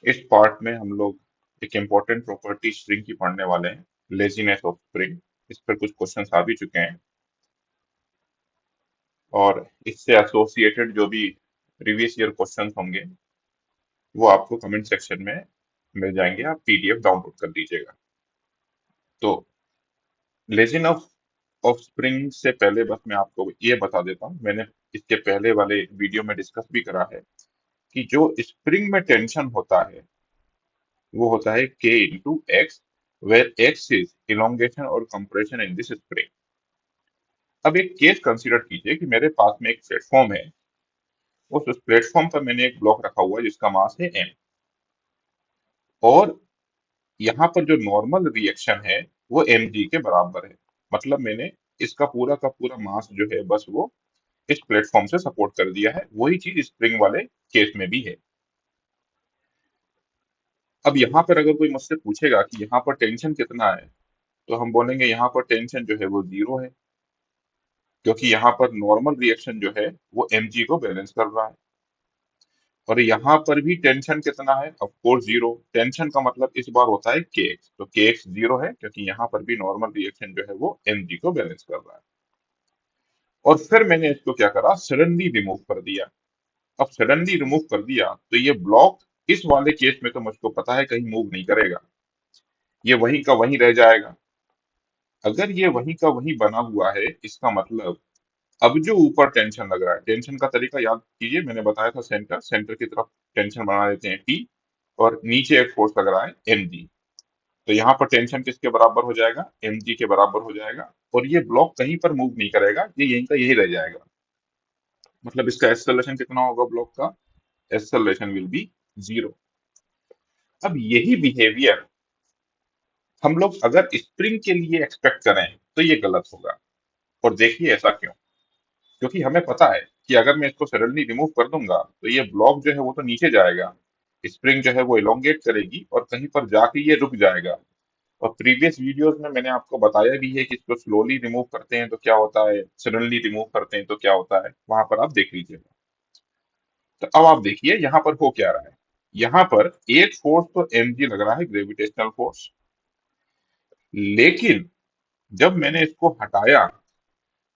इस पार्ट में हम लोग एक इम्पोर्टेंट प्रॉपर्टी स्प्रिंग की पढ़ने वाले हैं, लेजीनेस ऑफ स्प्रिंग। इस पर कुछ क्वेश्चंस आ भी चुके हैं और इससे एसोसिएटेड जो भी प्रीवियस ईयर क्वेश्चंस होंगे वो आपको कमेंट सेक्शन में मिल जाएंगे, आप पीडीएफ डाउनलोड कर लीजिएगा। तो लेजिन ऑफ स्प्रिंग से पहले बस मैं आपको ये बता देता हूँ, मैंने इसके पहले वाले वीडियो में डिस्कस भी करा है कि जो स्प्रिंग में टेंशन होता है वो होता है K into x, where x is elongation और कंप्रेशन इन दिस स्प्रिंग। अब एक केस कंसीडर कीजिए कि मेरे पास में एक प्लेटफॉर्म है, उस प्लेटफॉर्म पर मैंने एक ब्लॉक रखा हुआ है जिसका मास है m, और यहाँ पर जो नॉर्मल रिएक्शन है वो mg के बराबर है। मतलब मैंने इसका पूरा का पूरा मास जो है बस वो इस प्लेटफॉर्म से सपोर्ट कर दिया है। वही चीज स्प्रिंग वाले केस में भी है। अब यहाँ पर अगर कोई मुझसे पूछेगा कि यहाँ पर टेंशन कितना है, तो हम बोलेंगे यहाँ पर टेंशन जो है वो 0 है, क्योंकि यहाँ पर नॉर्मल रिएक्शन जो है वो mg को बैलेंस कर रहा है। और यहाँ पर भी टेंशन कितना है, ऑफ कोर्स 0। टेंशन का मतलब इस बार होता है kx, तो kx 0 है क्योंकि यहाँ पर भी नॉर्मल रिएक्शन जो है वो mg को बैलेंस कर रहा है। और फिर मैंने इसको क्या करा, सडनली रिमूव कर दिया। अब सडनली रिमूव कर दिया तो ये ब्लॉक इस वाले केस में तो मुझको पता है कहीं मूव नहीं करेगा, ये वहीं का वहीं रह जाएगा। अगर ये वहीं का वहीं बना हुआ है, इसका मतलब अब जो ऊपर टेंशन लग रहा है, टेंशन का तरीका याद कीजिए, मैंने बताया था सेंटर सेंटर की तरफ टेंशन बना देते हैं T, और नीचे एक फोर्स लग रहा है mg। तो यहाँ पर टेंशन किसके बराबर हो जाएगा, mg के बराबर हो जाएगा, और ये ब्लॉक कहीं पर मूव नहीं करेगा, ये यहीं का यही रह जाएगा। मतलब इसका एक्सेलरेशन कितना होगा ब्लॉक का, एक्सेलरेशन विल बी 0। अब यही बिहेवियर हम लोग अगर स्प्रिंग के लिए एक्सपेक्ट करें तो ये गलत होगा। और देखिए ऐसा क्यों, क्योंकि हमें पता है कि अगर मैं इसको सडनली रिमूव कर दूंगा तो ये ब्लॉक जो है वो तो नीचे जाएगा, स्प्रिंग जो है वो इलोंगेट करेगी और कहीं पर जाके ये रुक जाएगा। और प्रीवियस वीडियोस में मैंने आपको बताया भी है कि इसको स्लोली रिमूव करते हैं तो क्या होता है, सडनली रिमूव करते हैं तो क्या होता है, वहां पर आप देख लीजिएगा। तो अब आप देखिए यहाँ पर हो क्या रहा है। यहाँ पर एक फोर्स तो mg लग रहा है, ग्रेविटेशनल फोर्स, लेकिन जब मैंने इसको हटाया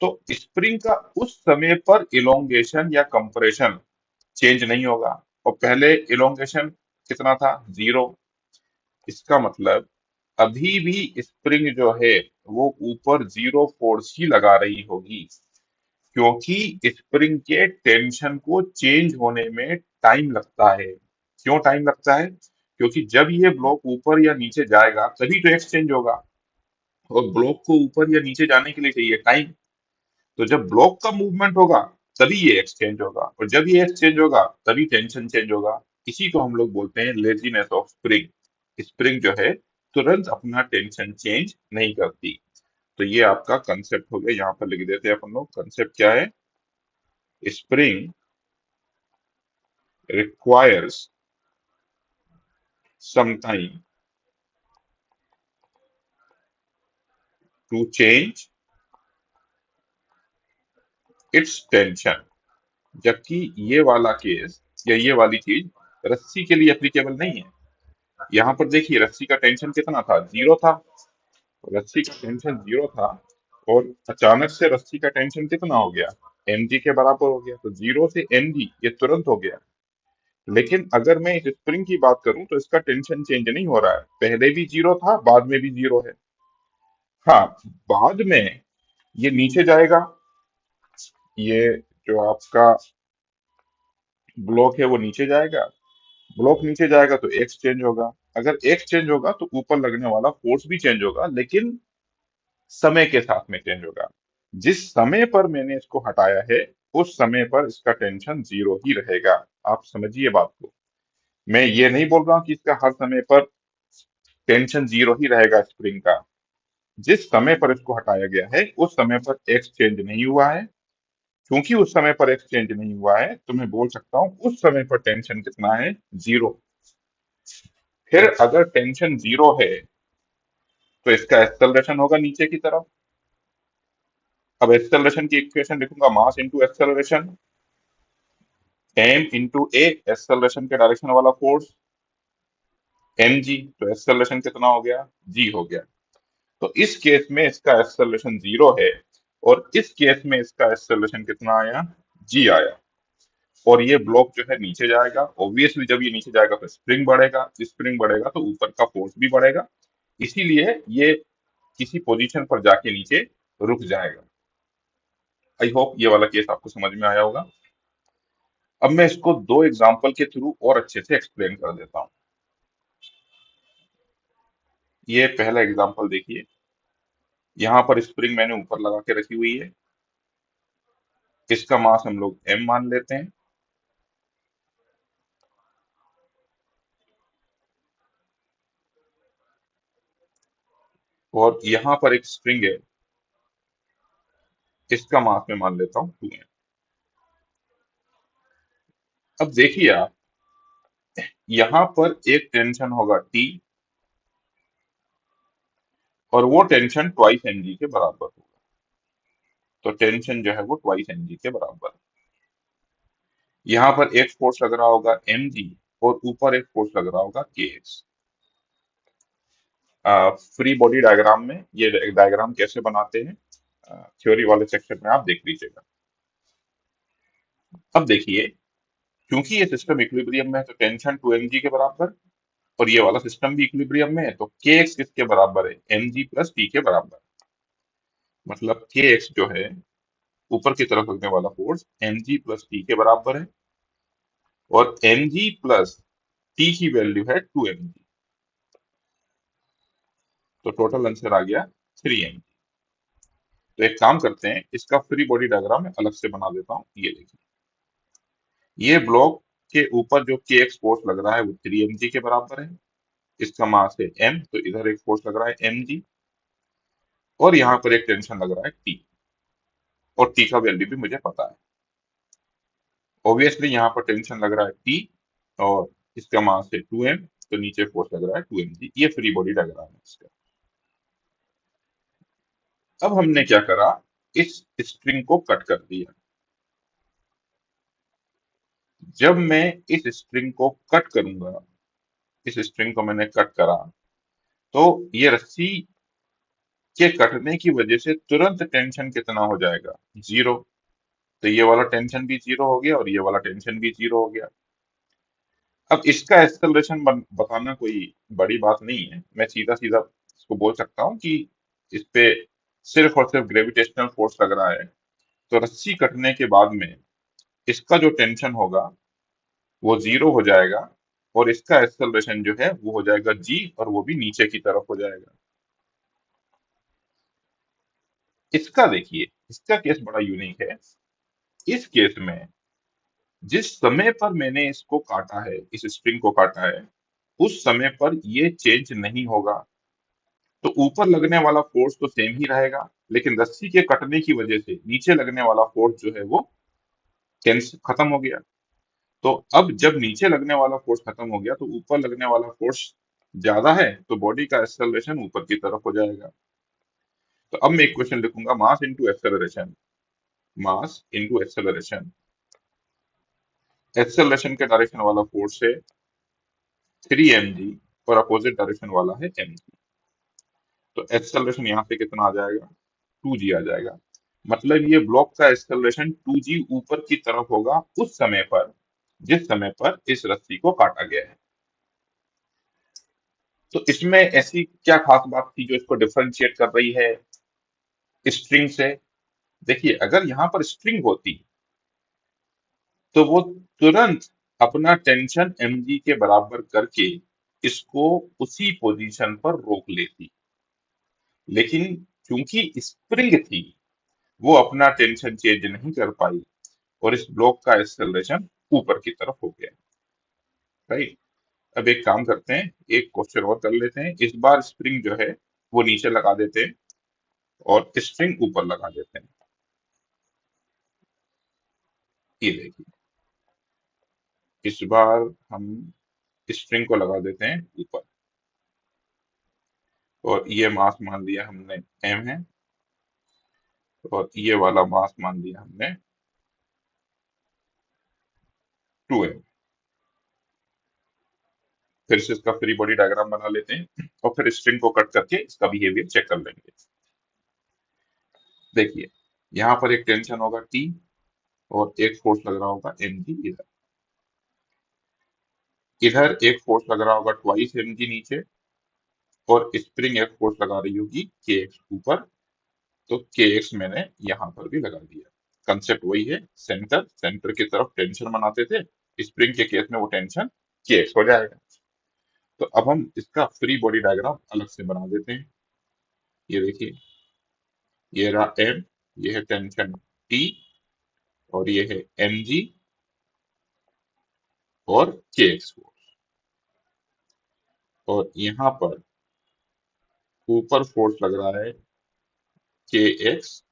तो स्प्रिंग का उस समय पर इलोंगेशन या कंप्रेशन चेंज नहीं होगा। और पहले इलोंगेशन कितना था, 0। इसका मतलब अभी भी स्प्रिंग जो है वो ऊपर 0 फोर्स ही लगा रही होगी, क्योंकि स्प्रिंग के टेंशन को चेंज होने में टाइम लगता है। क्यों टाइम लगता है, क्योंकि जब ये ब्लॉक ऊपर या नीचे जाएगा तभी तो एक्सचेंज होगा, और ब्लॉक को ऊपर या नीचे जाने के लिए चाहिए टाइम। तो जब ब्लॉक का मूवमेंट होगा तभी ये एक्सचेंज होगा, और जब ये एक्सचेंज होगा तभी टेंशन चेंज होगा। इसी को हम लोग बोलते हैं लेजीनेस ऑफ स्प्रिंग। स्प्रिंग जो है तुरंत अपना टेंशन चेंज नहीं करती। तो ये आपका कंसेप्ट हो गया, यहाँ पर लिख देते हैं अपन लोग। कंसेप्ट क्या है, spring requires some time to change its tension। जबकि ये वाला केस या ये वाली चीज रस्सी के लिए एप्लीकेबल नहीं है। यहाँ पर देखिए रस्सी का टेंशन कितना था, 0 था। रस्सी का टेंशन 0 था, और अचानक से रस्सी का टेंशन कितना हो गया, mg के बराबर हो गया। तो 0 से mg ये तुरंत हो गया। लेकिन अगर मैं इस स्प्रिंग की बात करूं तो इसका टेंशन चेंज नहीं हो रहा है, पहले भी 0 था बाद में भी 0 है। हाँ, बाद में ये नीचे जाएगा, ये जो आपका ब्लॉक है वो नीचे जाएगा। ब्लॉक नीचे जाएगा तो एक्स चेंज होगा, अगर एक्स चेंज होगा तो ऊपर लगने वाला फोर्स भी चेंज होगा, लेकिन समय के साथ में चेंज होगा। जिस समय पर मैंने इसको हटाया है उस समय पर इसका टेंशन 0 ही रहेगा। आप समझिए बात को, मैं ये नहीं बोल रहा हूं कि इसका हर समय पर टेंशन 0 ही रहेगा स्प्रिंग का। जिस समय पर इसको हटाया गया है उस समय पर एक्स चेंज नहीं हुआ है। क्योंकि उस समय पर एक्सचेंज नहीं हुआ है तो मैं बोल सकता हूं उस समय पर टेंशन कितना है, 0। फिर अगर टेंशन 0 है तो इसका एक्सेलरेशन होगा नीचे की तरफ। अब एक्सेलरेशन की इक्वेशन लिखूंगा, mass into acceleration, M into A, acceleration के डायरेक्शन वाला फोर्स, एम जी, तो एक्सेलरेशन कितना हो गया, जी हो गया। तो इस केस में इसका एक्सेलरेशन जीरो है, और इस केस में इसका एक्सेलरेशन कितना आया, जी आया। और ये ब्लॉक जो है नीचे जाएगा, ऑब्वियसली जब ये नीचे जाएगा तो स्प्रिंग बढ़ेगा, स्प्रिंग बढ़ेगा तो ऊपर का फोर्स भी बढ़ेगा, इसीलिए ये किसी पोजीशन पर जाके नीचे रुक जाएगा। आई होप ये वाला केस आपको समझ में आया होगा। अब मैं इसको दो एग्जांपल के थ्रू और अच्छे से एक्सप्लेन कर देता हूँ। ये पहला एग्जांपल देखिए, यहाँ पर स्प्रिंग मैंने ऊपर लगा के रखी हुई है, इसका मास हम लोग m मान लेते हैं, और यहाँ पर एक स्प्रिंग है, इसका मास मैं मान लेता हूँ 2m। अब देखिए आप, यहाँ पर एक टेंशन होगा T, और वो टेंशन ट्वाइस mg के बराबर होगा। तो टेंशन जो है वो ट्वाइस mg के बराबर है। यहाँ पर एक फोर्स लग रहा होगा mg, और ऊपर एक फोर्स लग रहा होगा kx। फ्री बॉडी डायग्राम में ये डायग्राम कैसे बनाते हैं, थ्योरी वाले सेक्शन में आप देख लीजिएगा। अब देखिए, क्योंकि ये सिस्टम इक्विलिब्रियम में है तो टेंशन 2mg के बराबर, और ये वाला सिस्टम भी इक्विलिब्रियम में है तो kx किसके बराबर है, mg प्लस t के बराबर। मतलब kx जो है ऊपर की तरफ लगने वाला फोर्स mg प्लस t के बराबर है, और mg प्लस t की वैल्यू है 2mg। तो टोटल आंसर आ गया 3mg। तो एक काम करते हैं, इसका फ्री बॉडी डायग्राम मैं अलग से बना देता हूँ। ये देखिए, ये ब्लॉक के ऊपर जो kx फोर्स लग रहा है वो 3mg के बराबर है, इसका मास है m, तो इधर एक फोर्स लग रहा है mg, और यहाँ पर एक टेंशन लग रहा है t, और t का वैल्यू भी मुझे पता है। ऑब्वियसली यहाँ पर टेंशन लग रहा है t, और इसका मास है 2m, तो नीचे फोर्स लग रहा है 2mg। ये फ्री बॉडी डायग्राम है इसका। अब हमने क्या करा, इस स्ट्रिंग को कट कर दिया। जब मैं इस स्ट्रिंग को कट करूंगा, इस स्ट्रिंग को मैंने कट करा, तो ये रस्सी के कटने की वजह से तुरंत टेंशन कितना हो जाएगा, जीरो। तो ये वाला टेंशन भी जीरो हो गया, और ये वाला टेंशन भी जीरो हो गया। अब इसका एक्सेलरेशन बताना कोई बड़ी बात नहीं है, मैं सीधा सीधा इसको बोल सकता हूँ कि इस पे सिर्फ और सिर्फ ग्रेविटेशनल फोर्स लग रहा है, तो रस्सी कटने के बाद में इसका जो टेंशन होगा वो जीरो हो जाएगा, और इसका एक्सेलरेशन जो है वो हो जाएगा जी, और वो भी नीचे की तरफ हो जाएगा। इसका देखिए, इसका केस बड़ा यूनिक है। इस केस में जिस समय पर मैंने इसको काटा है, इस स्प्रिंग को काटा है, उस समय पर ये चेंज नहीं होगा। तो ऊपर लगने वाला फोर्स तो सेम ही रहेगा, लेकिन रस्सी के कटने की वजह से नीचे लगने वाला फोर्स जो है वो टेंस खत्म हो गया। तो अब जब नीचे लगने वाला फोर्स खत्म हो गया, तो ऊपर लगने वाला फोर्स ज्यादा है, तो बॉडी का एक्सेलरेशन ऊपर की तरफ हो जाएगा। तो अब मैं इक्वेशन लिखूंगा, mass into acceleration, mass into acceleration. Acceleration के डायरेक्शन वाला फोर्स है 3mg, और अपोजिट डायरेक्शन वाला है mg। तो एक्सेलरेशन यहाँ से कितना आ जाएगा, 2g आ जाएगा। मतलब ये ब्लॉक का एक्सेलरेशन 2g ऊपर की तरफ होगा उस समय पर, जिस समय पर इस रस्सी को काटा गया है। तो इसमें ऐसी क्या खास बात थी जो इसको डिफरेंशिएट कर रही है स्ट्रिंग से। देखिए, अगर यहाँ पर स्ट्रिंग होती तो वो तुरंत अपना टेंशन mg के बराबर करके इसको उसी पोजीशन पर रोक लेती, लेकिन चूंकि स्प्रिंग थी, वो अपना टेंशन चेंज नहीं कर पाई, और इस ब्लॉक का एक्सेलरेशन ऊपर की तरफ हो गया। राइट। अब एक काम करते हैं, एक क्वेश्चन और कर लेते हैं। इस बार स्प्रिंग जो है वो नीचे लगा देते हैं, और स्ट्रिंग ऊपर लगा देते हैं। ये देखिए, इस बार हम स्ट्रिंग को लगा देते हैं ऊपर, और ये मास मान लिया हमने m है, और ये वाला मास मान लिया हमने 2m। फिर से इसका फ्री बॉडी डायग्राम बना लेते हैं और फिर स्ट्रिंग को कट करके इसका बिहेवियर चेक कर लेंगे। देखिए, यहाँ पर एक टेंशन होगा टी और एक फोर्स लग रहा होगा एम जी इधर। इधर एक फोर्स लग रहा होगा ट्वाइस एम जी नीचे, और स्प्रिंग एक फोर्स लगा रही होगी के एक्स ऊपर। तो के एक्स मैंने यहाँ पर भी लगा दिया। कंसेप्ट वही है, सेंटर सेंटर की तरफ टेंशन बनाते थे, स्प्रिंग के केस में वो टेंशन के एक्स हो जाएगा। तो अब हम इसका फ्री बॉडी डायग्राम अलग से बना देते हैं। ये देखिए, ये रहा एम, ये है टेंशन टी, और ये है एम जी और के एक्स फोर्स। और यहाँ पर ऊपर फोर्स लग रहा है के एक्स,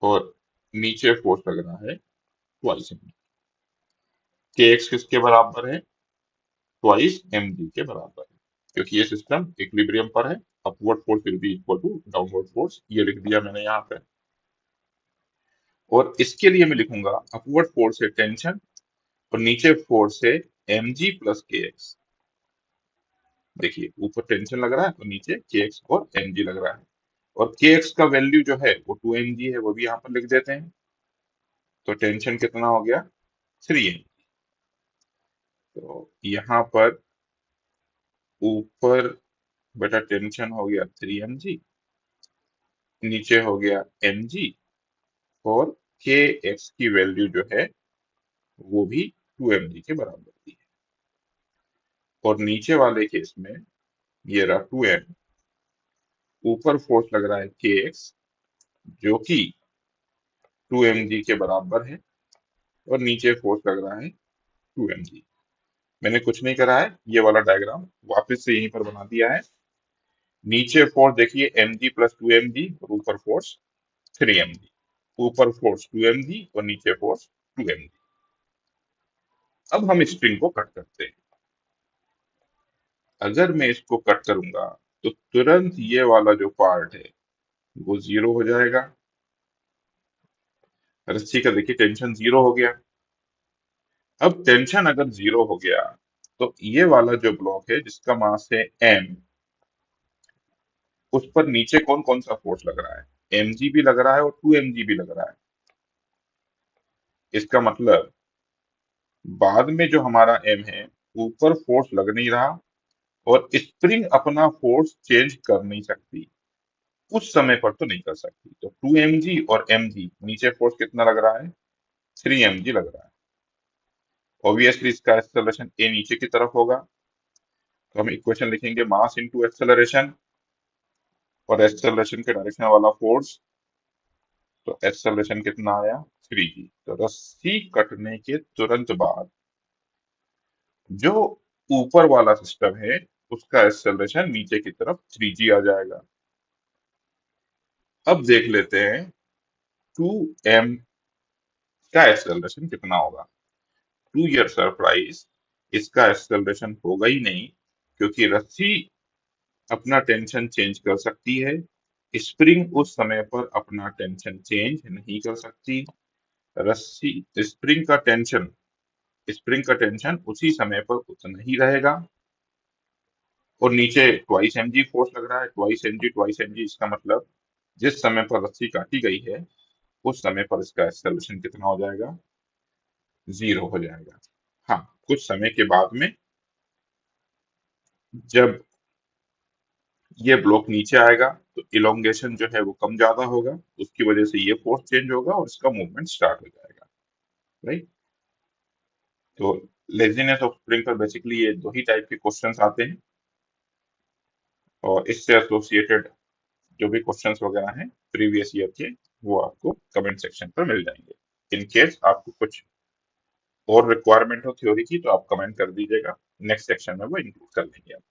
और नीचे फोर्स लग रहा है ट्वाइस एम। के एक्स किसके बराबर है? ट्वाइस एम जी के बराबर है, क्योंकि ये सिस्टम इक्विलिब्रियम पर है। Upward force will be equal to downward force, ये लिख दिया मैंने यहाँ पे। और इसके लिए मैं लिखूंगा अपवर्ड फोर्स है टेंशन, और नीचे फोर्स है एम जी प्लस के एक्स। देखिए, ऊपर टेंशन लग रहा है और नीचे के एक्स और एम जी लग रहा है। और के एक्स का वैल्यू जो है वो 2 mg है, वो भी यहाँ पर लिख देते हैं। तो टेंशन कितना हो गया? 3 mg। तो यहाँ पर ऊपर बेटा टेंशन हो गया 3 mg, नीचे हो गया mg, और के एक्स की वैल्यू जो है वो भी 2 mg के बराबर दी है। और नीचे वाले केस में ये रहा 2m, ऊपर फोर्स लग रहा है के एक्स जो कि 2 mg के बराबर है, और नीचे फोर्स लग रहा है 2 mg। मैंने कुछ नहीं करा है, ये वाला डायग्राम वापस से यहीं पर बना दिया है। नीचे फोर्स देखिए mg प्लस 2 mg, और ऊपर फोर्स 3 mg। ऊपर फोर्स 2 mg और नीचे फोर्स 2 mg। अब हम स्ट्रिंग को कट करते हैं। अगर मैं इसको कट करूंगा तो तुरंत ये वाला जो पार्ट है वो जीरो हो जाएगा। रस्सी का देखिए टेंशन जीरो हो गया। अब टेंशन अगर जीरो हो गया तो ये वाला जो ब्लॉक है जिसका मास है m, उस पर नीचे कौन कौन सा फोर्स लग रहा है? mg भी लग रहा है और 2 mg भी लग रहा है। इसका मतलब बाद में जो हमारा m है, ऊपर फोर्स लग नहीं रहा, और स्प्रिंग अपना फोर्स चेंज कर नहीं सकती, उस समय पर तो नहीं कर सकती। तो 2 mg और mg, नीचे फोर्स कितना लग रहा है? 3 mg लग रहा है। ऑब्वियसली इसका एक्सेलरेशन ए नीचे की तरफ होगा। तो हम इक्वेशन लिखेंगे मास इनटू एक्सेलरेशन, और एक्सेलरेशन के डायरेक्शन वाला फोर्स। तो एक्सेलरेशन कितना आया? 3g। तो रस्सी कटने के तुरंत बाद जो ऊपर वाला सिस्टम है उसका एक्सेलरेशन नीचे की तरफ 3g आ जाएगा। अब देख लेते हैं 2m का एक्सेलरेशन कितना होगा। टू ईयर सरप्राइज, इसका एक्सेलरेशन होगा ही नहीं, क्योंकि रस्सी अपना टेंशन चेंज कर सकती है, स्प्रिंग उस समय पर अपना टेंशन चेंज नहीं कर सकती। रस्सी स्प्रिंग का टेंशन उसी समय पर उतना ही रहेगा। और नीचे ट्वाइस mg फोर्स लग रहा है, ट्वाइस mg इसका मतलब जिस समय पर रस्सी काटी गई है उस समय पर इसका एक्सेलरेशन कितना हो जाएगा? जीरो हो जाएगा। हाँ, कुछ समय के बाद में जब ये ब्लॉक नीचे आएगा तो इलोंगेशन जो है वो कम ज्यादा होगा, उसकी वजह से ये फोर्स चेंज होगा और इसका मूवमेंट स्टार्ट हो जाएगा। राइट। तो लेजीनेस ऑफ स्प्रिंग पर बेसिकली ये दो ही टाइप के क्वेश्चंस आते हैं, और इससे एसोसिएटेड जो भी क्वेश्चंस वगैरह हैं प्रीवियस ईयर के, वो आपको कमेंट सेक्शन पर मिल जाएंगे। इन केस आपको कुछ और रिक्वायरमेंट हो थ्योरी की तो आप कमेंट कर दीजिएगा, नेक्स्ट सेक्शन में वो इंक्लूड कर लेंगे आप।